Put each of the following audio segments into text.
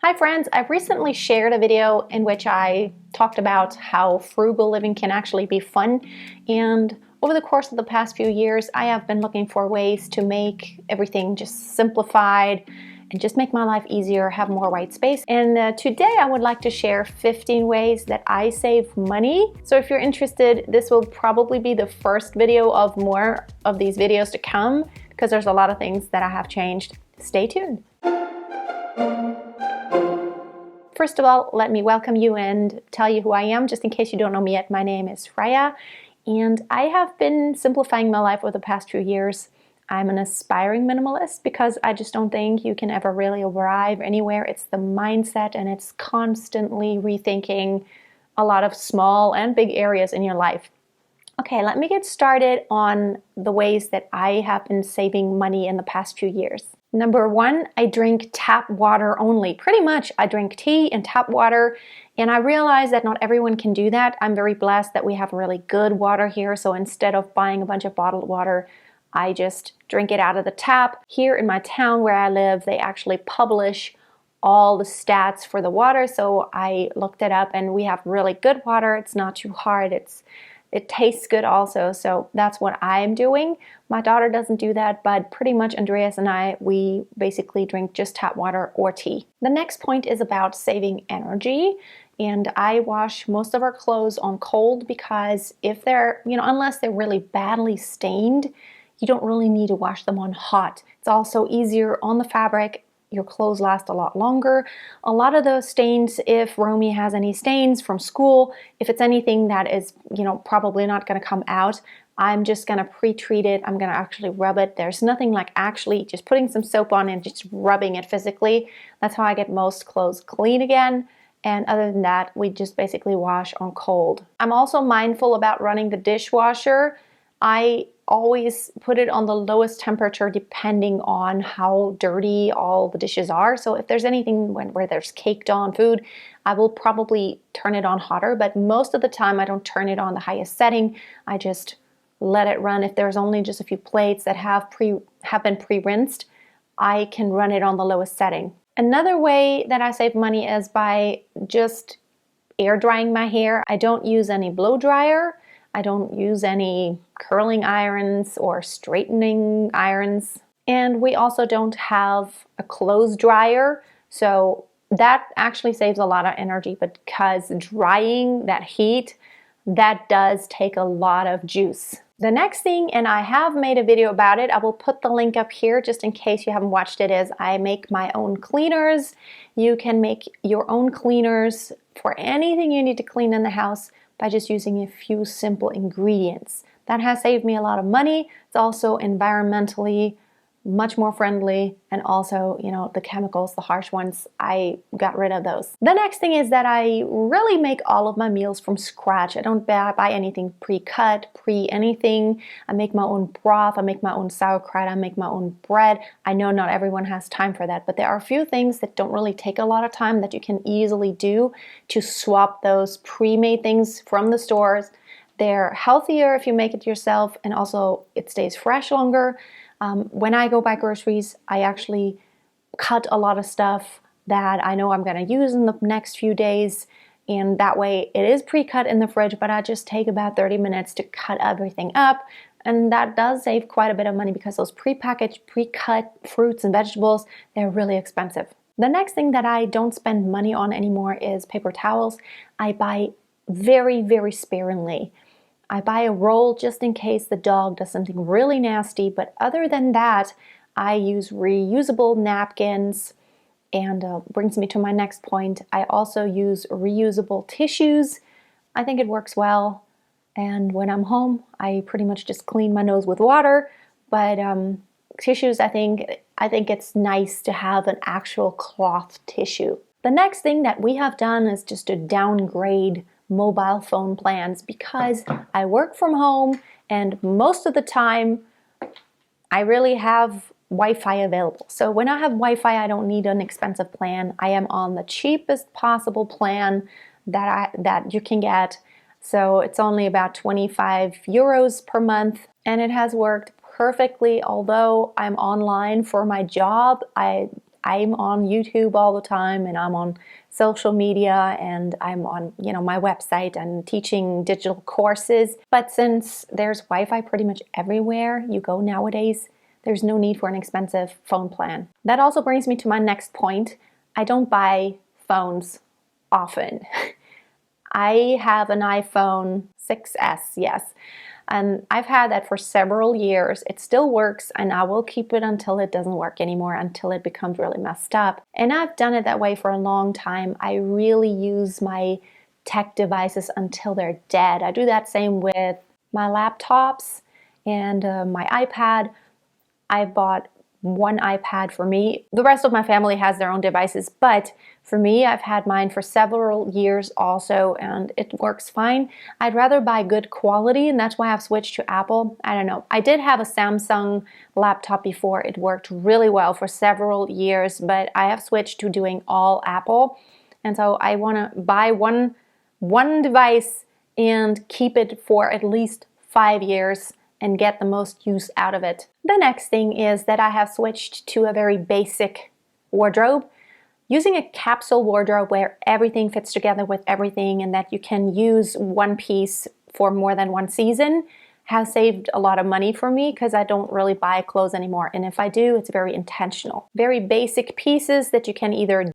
Hi friends, I've recently shared a video in which I talked about how frugal living can actually be fun, and over the course of the past few years I have been looking for ways to make everything just simplified and just make my life easier, have more white space. And today I would like to share 15 ways that I save money. So if you're interested, this will probably be the first video of more of these videos to come because there's a lot of things that I have changed. Stay tuned. First of all, let me welcome you and tell you who I am, just in case you don't know me yet. My name is Freya, and I have been simplifying my life over the past few years. I'm an aspiring minimalist because I just don't think you can ever really arrive anywhere. It's the mindset, and it's constantly rethinking a lot of small and big areas in your life. Okay, let me get started on the ways that I have been saving money in the past few years. Number one, I drink tap water only. Pretty much, I drink tea and tap water, and I realize that not everyone can do that. I'm very blessed that we have really good water here, so instead of buying a bunch of bottled water, I just drink it out of the tap. Here in my town where I live, they actually publish all the stats for the water, so I looked it up, and we have really good water. It's not too hard. It tastes good also, so that's what I'm doing. My daughter doesn't do that, but pretty much Andreas and I, we basically drink just tap water or tea. The next point is about saving energy, and I wash most of our clothes on cold because if they're, unless they're really badly stained, you don't really need to wash them on hot. It's also easier on the fabric. Your clothes last a lot longer. A lot of those stains, if Romy has any stains from school, if it's anything that is, probably not going to come out, I'm just going to pre-treat it. I'm going to actually rub it. There's nothing like actually just putting some soap on and just rubbing it physically. That's how I get most clothes clean again. And other than that, we just basically wash on cold. I'm also mindful about running the dishwasher. I always put it on the lowest temperature depending on how dirty all the dishes are. So if there's anything where there's caked on food, I will probably turn it on hotter, but most of the time I don't turn it on the highest setting. I just let it run. If there's only just a few plates that have been pre-rinsed, I can run it on the lowest setting. Another way that I save money is by just air drying my hair. I don't use any blow dryer. I don't use any curling irons or straightening irons. And we also don't have a clothes dryer. So that actually saves a lot of energy because drying that heat, that does take a lot of juice. The next thing, and I have made a video about it, I will put the link up here just in case you haven't watched it, is I make my own cleaners. You can make your own cleaners for anything you need to clean in the house by just using a few simple ingredients. That has saved me a lot of money. It's also environmentally much more friendly, and also, the chemicals, the harsh ones, I got rid of those. The next thing is that I really make all of my meals from scratch. I don't buy anything pre-cut, anything. I make my own broth, I make my own sauerkraut, I make my own bread. I know not everyone has time for that, but there are a few things that don't really take a lot of time that you can easily do to swap those pre-made things from the stores. They're healthier if you make it yourself, and also it stays fresh longer. When I go buy groceries, I actually cut a lot of stuff that I know I'm going to use in the next few days, and that way it is pre-cut in the fridge, but I just take about 30 minutes to cut everything up, and that does save quite a bit of money because those pre-packaged, pre-cut fruits and vegetables, they're really expensive. The next thing that I don't spend money on anymore is paper towels. I buy very, very sparingly. I buy a roll just in case the dog does something really nasty, but other than that, I use reusable napkins, and brings me to my next point. I also use reusable tissues. I think it works well, and when I'm home, I pretty much just clean my nose with water, but tissues, I think it's nice to have an actual cloth tissue. The next thing that we have done is just to downgrade mobile phone plans because I work from home, and most of the time I really have Wi-Fi available. So when I have Wi-Fi, I don't need an expensive plan. I am on the cheapest possible plan that you can get. So it's only about 25 euros per month, and it has worked perfectly. Although I'm online for my job, I I'm on YouTube all the time, and I'm on social media, and I'm on, my website and teaching digital courses. But since there's Wi-Fi pretty much everywhere you go nowadays, there's no need for an expensive phone plan. That also brings me to my next point. I don't buy phones often. I have an iPhone 6S, yes. And I've had that for several years. It still works, and I will keep it until it doesn't work anymore, until it becomes really messed up. And I've done it that way for a long time. I really use my tech devices until they're dead. I do that same with my laptops and my iPad. I bought one iPad for me. The rest of my family has their own devices, but for me, I've had mine for several years also, and it works fine. I'd rather buy good quality, and that's why I've switched to Apple. I don't know. I did have a Samsung laptop before. It worked really well for several years, but I have switched to doing all Apple. And so I want to buy one device and keep it for at least 5 years and get the most use out of it. The next thing is that I have switched to a very basic wardrobe. Using a capsule wardrobe where everything fits together with everything and that you can use one piece for more than one season has saved a lot of money for me, because I don't really buy clothes anymore. And if I do, it's very intentional. Very basic pieces that you can either,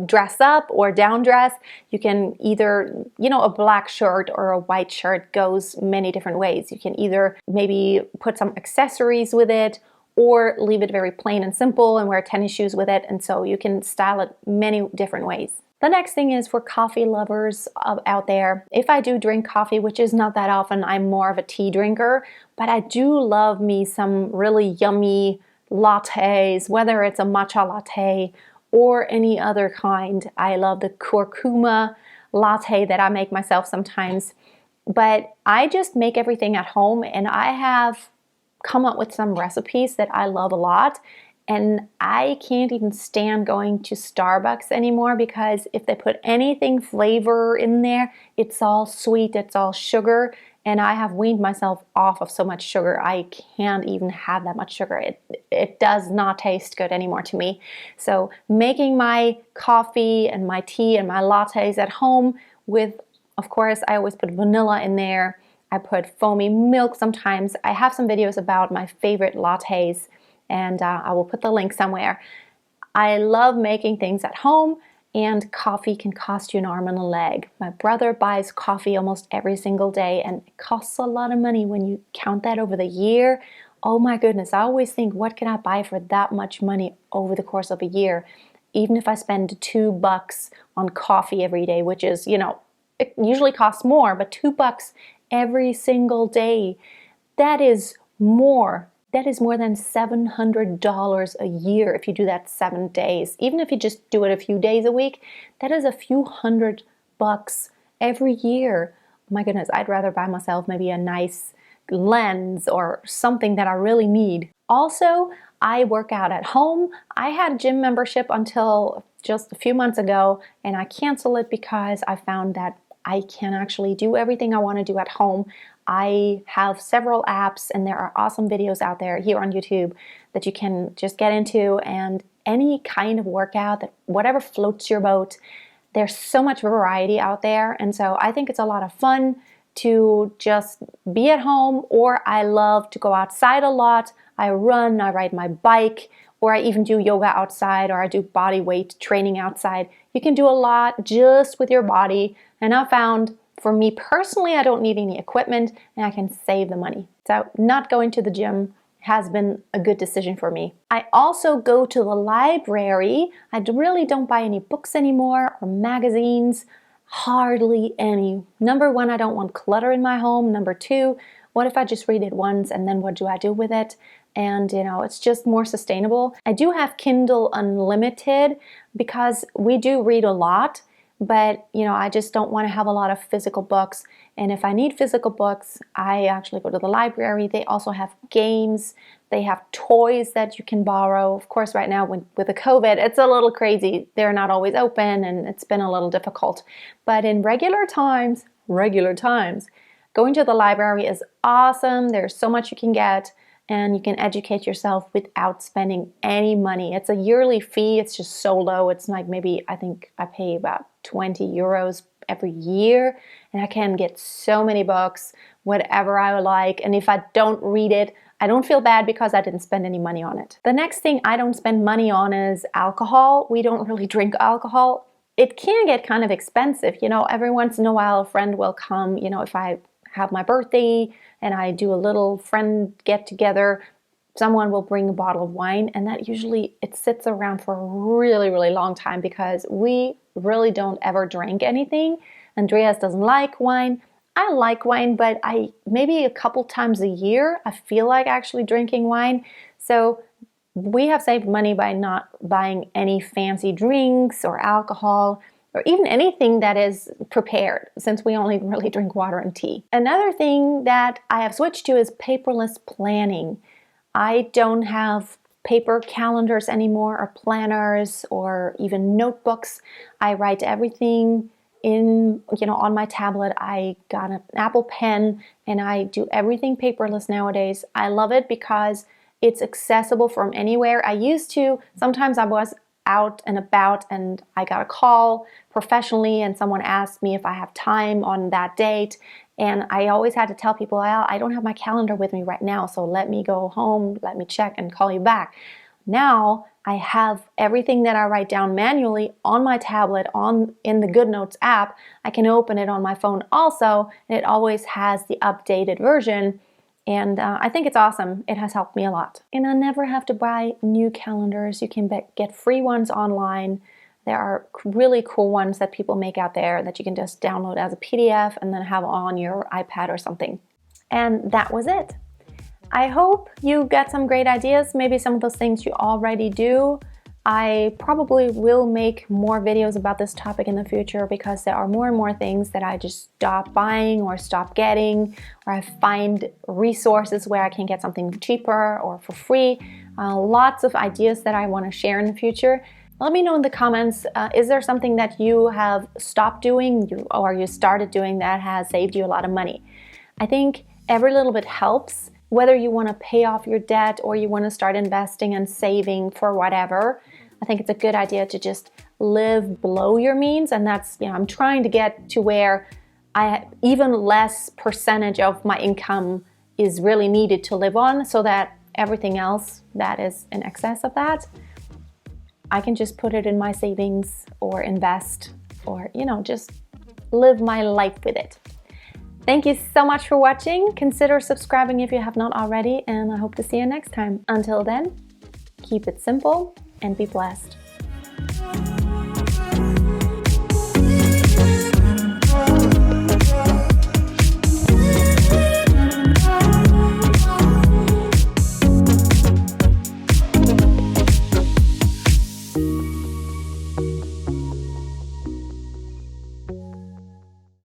dress up or down dress. You can either, a black shirt or a white shirt goes many different ways. You can either maybe put some accessories with it, or leave it very plain and simple and wear tennis shoes with it. And so you can style it many different ways. The next thing is for coffee lovers out there. If I do drink coffee, which is not that often, I'm more of a tea drinker, but I do love me some really yummy lattes, whether it's a matcha latte or any other kind. I love the curcuma latte that I make myself sometimes, but I just make everything at home, and I have come up with some recipes that I love a lot. And I can't even stand going to Starbucks anymore, because if they put anything flavor in there, it's all sweet, it's all sugar. And I have weaned myself off of so much sugar. I can't even have that much sugar. It does not taste good anymore to me. So making my coffee and my tea and my lattes at home with, of course, I always put vanilla in there. I put foamy milk sometimes. I have some videos about my favorite lattes, and I will put the link somewhere. I love making things at home, and coffee can cost you an arm and a leg. My brother buys coffee almost every single day, and it costs a lot of money when you count that over the year. Oh my goodness, I always think, what can I buy for that much money over the course of a year? Even if I spend $2 on coffee every day, which is, it usually costs more, but $2 every single day, that is more than $700 a year if you do that 7 days. Even if you just do it a few days a week, that is a few $100 every year. Oh my goodness, I'd rather buy myself maybe a nice lens or something that I really need. Also, I work out at home. I had a gym membership until just a few months ago, and I canceled it because I found that I can actually do everything I want to do at home. I have several apps, and there are awesome videos out there here on YouTube that you can just get into, and any kind of workout, that whatever floats your boat. There's so much variety out there, and so I think it's a lot of fun to just be at home, or I love to go outside a lot. I run, I ride my bike, or I even do yoga outside, or I do body weight training outside. You can do a lot just with your body, and I found, for me personally, I don't need any equipment, and I can save the money. So not going to the gym has been a good decision for me. I also go to the library. I really don't buy any books anymore or magazines, hardly any. Number one, I don't want clutter in my home. Number two, what if I just read it once and then what do I do with it? And it's just more sustainable. I do have Kindle Unlimited because we do read a lot, but I just don't want to have a lot of physical books. And if I need physical books, I actually go to the library. They also have games. They have toys that you can borrow. Of course, right now with the COVID, it's a little crazy. They're not always open, and it's been a little difficult. But in regular times, going to the library is awesome. There's so much you can get. and you can educate yourself without spending any money. It's a yearly fee. It's just so low. It's like maybe, I think I pay about 20 euros every year, and I can get so many books, whatever I like. And if I don't read it, I don't feel bad because I didn't spend any money on it. The next thing I don't spend money on is alcohol. We don't really drink alcohol. It can get kind of expensive. You know, every once in a while a friend will come, you know, if I have my birthday and I do a little friend get together, someone will bring a bottle of wine, and that usually it sits around for a really, really long time because we really don't ever drink anything. Andreas doesn't like wine. I like wine, but maybe a couple times a year I feel like actually drinking wine. So we have saved money by not buying any fancy drinks or alcohol or even anything that is prepared, since we only really drink water and tea. Another thing that I have switched to is paperless planning. I don't have paper calendars anymore, or planners, or even notebooks. I write everything in, on my tablet. I got an Apple Pen and I do everything paperless nowadays. I love it because it's accessible from anywhere. Sometimes I was out and about and I got a call professionally and someone asked me if I have time on that date, and I always had to tell people, I don't have my calendar with me right now, so let me go home, let me check and call you back. Now I have everything that I write down manually on my tablet, in the GoodNotes app. I can open it on my phone also, and it always has the updated version. And I think it's awesome. It has helped me a lot. And I never have to buy new calendars. You can get free ones online. There are really cool ones that people make out there that you can just download as a PDF and then have on your iPad or something. And that was it. I hope you got some great ideas. Maybe some of those things you already do. I probably will make more videos about this topic in the future because there are more and more things that I just stop buying or stop getting, or I find resources where I can get something cheaper or for free. Lots of ideas that I want to share in the future. Let me know in the comments, is there something that you have stopped doing or you started doing that has saved you a lot of money? I think every little bit helps. Whether you want to pay off your debt or you want to start investing and saving for whatever, I think it's a good idea to just live below your means. And that's, I'm trying to get to where even less percentage of my income is really needed to live on, so that everything else that is in excess of that, I can just put it in my savings or invest or, just live my life with it. Thank you so much for watching. Consider subscribing if you have not already, and I hope to see you next time. Until then, keep it simple and be blessed.